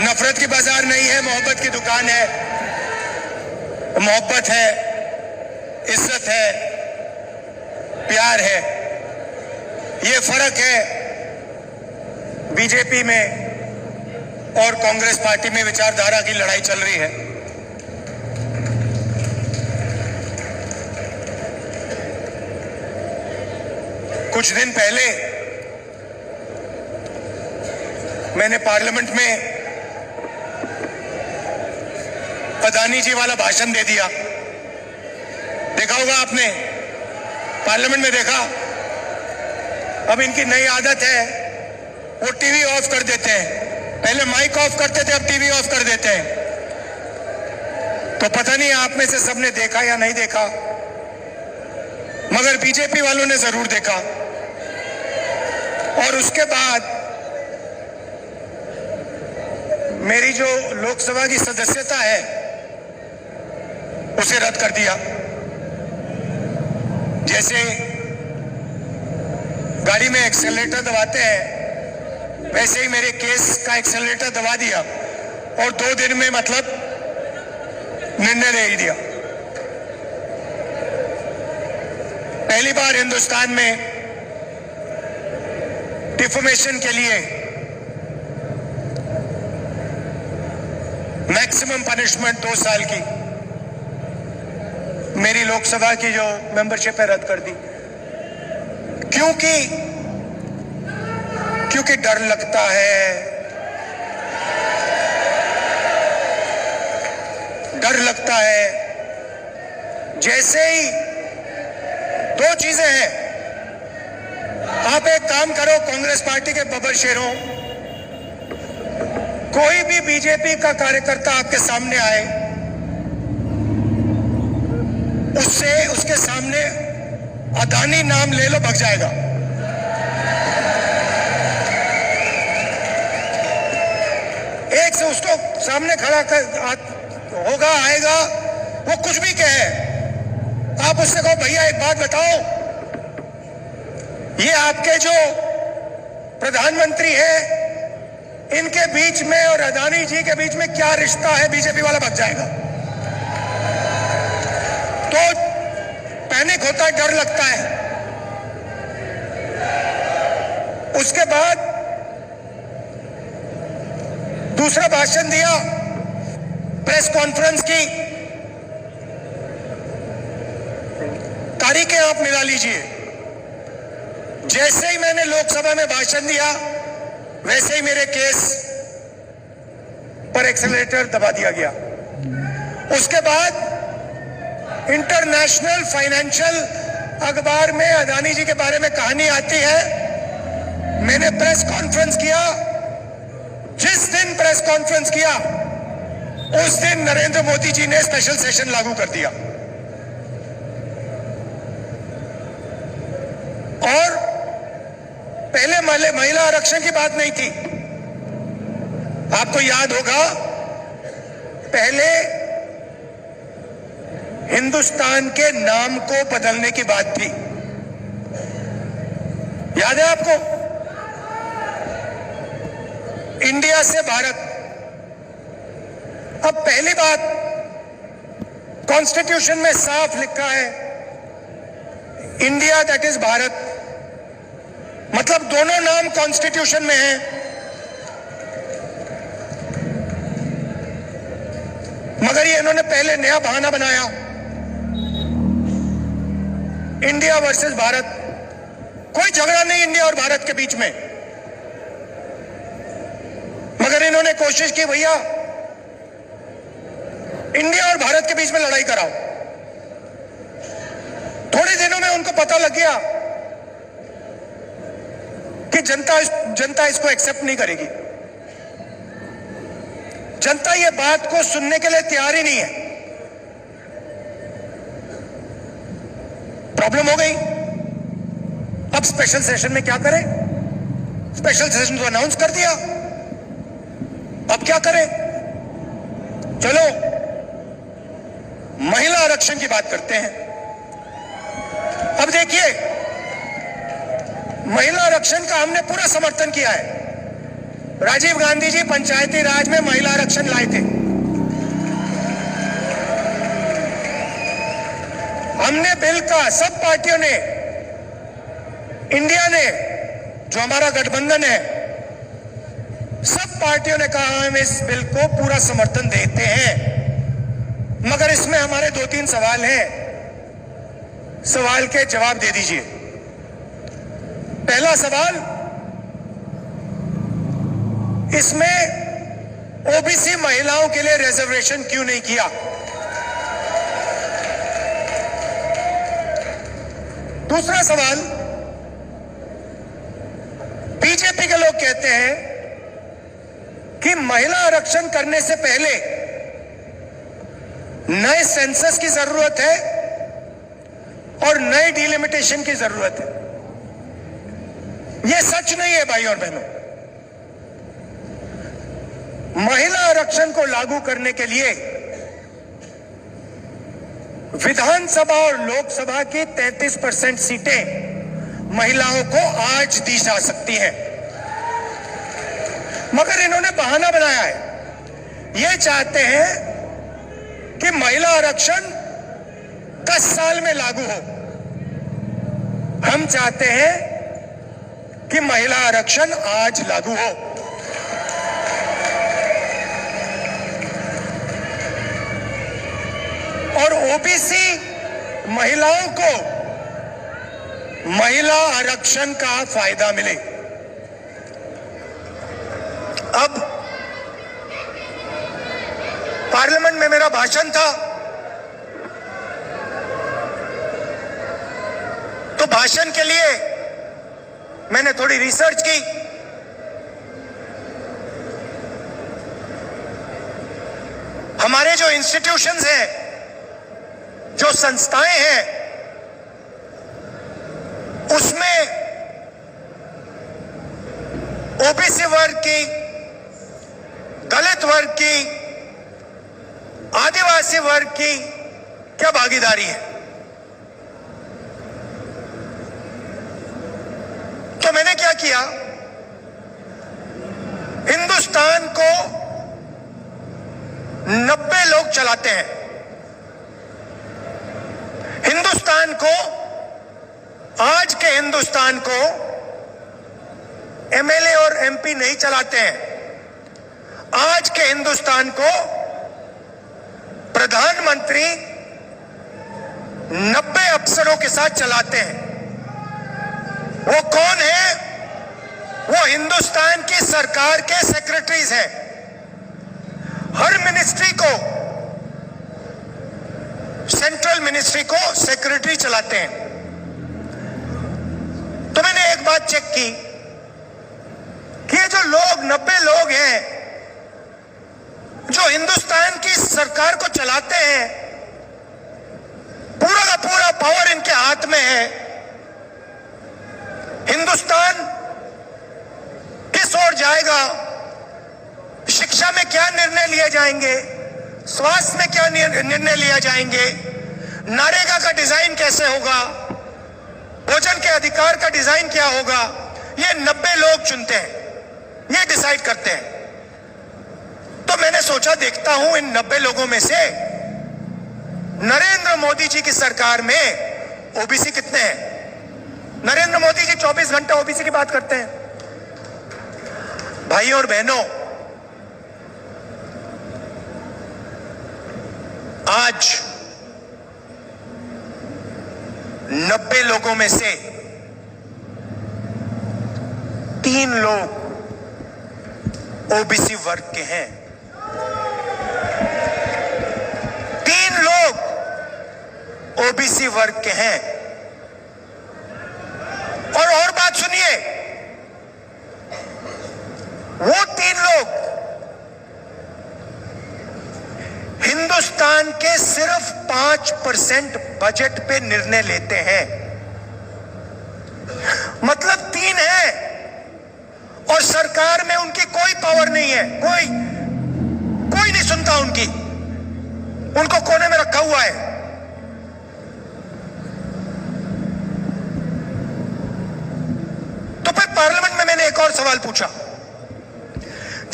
नफरत की बाजार नहीं है, मोहब्बत की दुकान है। मोहब्बत है, इज्जत है, प्यार है। ये फर्क है बीजेपी में और कांग्रेस पार्टी में। विचारधारा की लड़ाई चल रही है। कुछ दिन पहले मैंने पार्लियामेंट में अदानी जी वाला भाषण दे दिया। देखा होगा आपने, पार्लियामेंट में देखा। अब इनकी नई आदत है, वो टीवी ऑफ कर देते हैं। पहले माइक ऑफ करते थे, अब टीवी ऑफ कर देते हैं। तो पता नहीं आप में से सबने देखा या नहीं देखा, मगर बीजेपी वालों ने जरूर देखा। और उसके बाद मेरी जो लोकसभा की सदस्यता है उसे रद्द कर दिया। जैसे गाड़ी में एक्सेलरेटर दबाते हैं, वैसे ही मेरे केस का एक्सेलरेटर दबा दिया और 2 दिन में मतलब निर्णय ले ही दिया। पहली बार हिंदुस्तान में डिफॉर्मेशन के लिए मैक्सिमम पनिशमेंट 2 साल की मेरी लोकसभा की जो मेंबरशिप है रद्द कर दी। क्योंकि डर लगता है। डर लगता है। जैसे ही 2 चीजें हैं, आप एक काम करो, कांग्रेस पार्टी के बब्बर शेरों, कोई भी बीजेपी का कार्यकर्ता आपके सामने आए, उसके सामने अदानी नाम ले लो, भग जाएगा। एक से उसको सामने खड़ा कर होगा, आएगा, वो कुछ भी कहे, आप उससे कहो भैया एक बात बताओ, ये आपके जो प्रधानमंत्री हैं इनके बीच में और अदानी जी के बीच में क्या रिश्ता है, बीजेपी वाला भग जाएगा। तो पैनिक होता है, डर लगता है। उसके बाद दूसरा भाषण दिया, प्रेस कॉन्फ्रेंस की तारीखें आप मिला लीजिए। जैसे ही मैंने लोकसभा में भाषण दिया, वैसे ही मेरे केस पर एक्सेलरेटर दबा दिया गया। उसके बाद इंटरनेशनल फाइनेंशियल अखबार में अदानी जी के बारे में कहानी आती है। मैंने प्रेस कॉन्फ्रेंस किया। जिस दिन प्रेस कॉन्फ्रेंस किया उस दिन नरेंद्र मोदी जी ने स्पेशल सेशन लागू कर दिया। और पहले महिला आरक्षण की बात नहीं थी। आपको याद होगा, पहले हिंदुस्तान के नाम को बदलने की बात थी। याद है आपको? इंडिया से भारत। अब पहली बात, कॉन्स्टिट्यूशन में साफ लिखा है इंडिया दैट इज भारत, मतलब दोनों नाम कॉन्स्टिट्यूशन में हैं। मगर ये इन्होंने पहले नया बहाना बनाया, इंडिया वर्सेस भारत। कोई झगड़ा नहीं इंडिया और भारत के बीच में, मगर इन्होंने कोशिश की भैया इंडिया और भारत के बीच में लड़ाई कराओ। थोड़े दिनों में उनको पता लग गया कि जनता इसको एक्सेप्ट नहीं करेगी। जनता ये बात को सुनने के लिए तैयार ही नहीं है। प्रॉब्लम हो गई। अब स्पेशल सेशन में क्या करें? स्पेशल सेशन तो अनाउंस कर दिया, अब क्या करें? चलो महिला आरक्षण की बात करते हैं। अब देखिए, महिला आरक्षण का हमने पूरा समर्थन किया है। राजीव गांधी जी पंचायती राज में महिला आरक्षण लाए थे। हमने बिल का, सब पार्टियों ने, इंडिया ने, जो हमारा गठबंधन है, सब पार्टियों ने कहा हम इस बिल को पूरा समर्थन देते हैं। मगर इसमें हमारे 2-3 सवाल हैं, सवाल के जवाब दे दीजिए। पहला सवाल, इसमें ओबीसी महिलाओं के लिए रिजर्वेशन क्यों नहीं किया? दूसरा सवाल, बीजेपी के लोग कहते हैं कि महिला आरक्षण करने से पहले नए सेंसस की जरूरत है और नए डिलिमिटेशन की जरूरत है। यह सच नहीं है भाई और बहनों। महिला आरक्षण को लागू करने के लिए विधानसभा और लोकसभा की 33% सीटें महिलाओं को आज दी जा सकती हैं। मगर इन्होंने बहाना बनाया है। ये चाहते हैं कि महिला आरक्षण 10 साल में लागू हो। हम चाहते हैं कि महिला आरक्षण आज लागू हो। और ओबीसी महिलाओं को महिला आरक्षण का फायदा मिले। अब पार्लियामेंट में मेरा भाषण था, तो भाषण के लिए मैंने थोड़ी रिसर्च की। हमारे जो इंस्टीट्यूशंस हैं, जो संस्थाएं हैं, उसमें ओबीसी वर्ग की, दलित वर्ग की, आदिवासी वर्ग की क्या भागीदारी है? तो मैंने क्या किया, हिंदुस्तान को 90 लोग चलाते हैं। हिंदुस्तान को, आज के हिंदुस्तान को एमएलए और एमपी नहीं चलाते हैं। आज के हिंदुस्तान को प्रधानमंत्री 90 अफसरों के साथ चलाते हैं। वो कौन है? वो हिंदुस्तान की सरकार के सेक्रेटरीज हैं। हर मिनिस्ट्री को, सेंट्रल मिनिस्ट्री को सेक्रेटरी चलाते हैं। तो मैंने एक बात चेक की कि ये जो लोग 90 लोग हैं जो हिंदुस्तान की सरकार को चलाते हैं, पूरा का पूरा पावर इनके हाथ में है। हिंदुस्तान किस ओर जाएगा, शिक्षा में क्या निर्णय लिए जाएंगे, स्वास्थ्य में क्या निर्णय लिया जाएंगे, नरेगा का डिजाइन कैसे होगा, भोजन के अधिकार का डिजाइन क्या होगा, ये 90 लोग चुनते हैं, ये डिसाइड करते हैं। तो मैंने सोचा देखता हूं इन 90 लोगों में से नरेंद्र मोदी जी की सरकार में ओबीसी कितने हैं। नरेंद्र मोदी जी 24 घंटे ओबीसी की बात करते हैं। भाइयों और बहनों, आज 90 लोगों में से 3 लोग ओबीसी वर्ग के हैं। 3 लोग ओबीसी वर्ग के हैं। और बात सुनिए, वो 3 लोग हिंदुस्तान के सिर्फ 5% बजट पे निर्णय लेते हैं। मतलब 3 है और सरकार में उनकी कोई पावर नहीं है। कोई नहीं सुनता उनकी, उनको कोने में रखा हुआ है। तो फिर पार्लियामेंट में मैंने एक और सवाल पूछा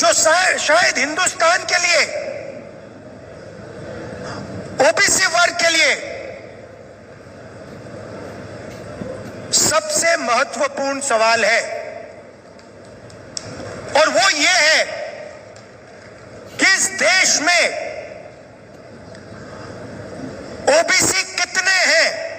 जो शायद हिंदुस्तान के लिए, ओबीसी वर्ग के लिए सबसे महत्वपूर्ण सवाल है, और वो ये है कि इस देश में ओबीसी कितने हैं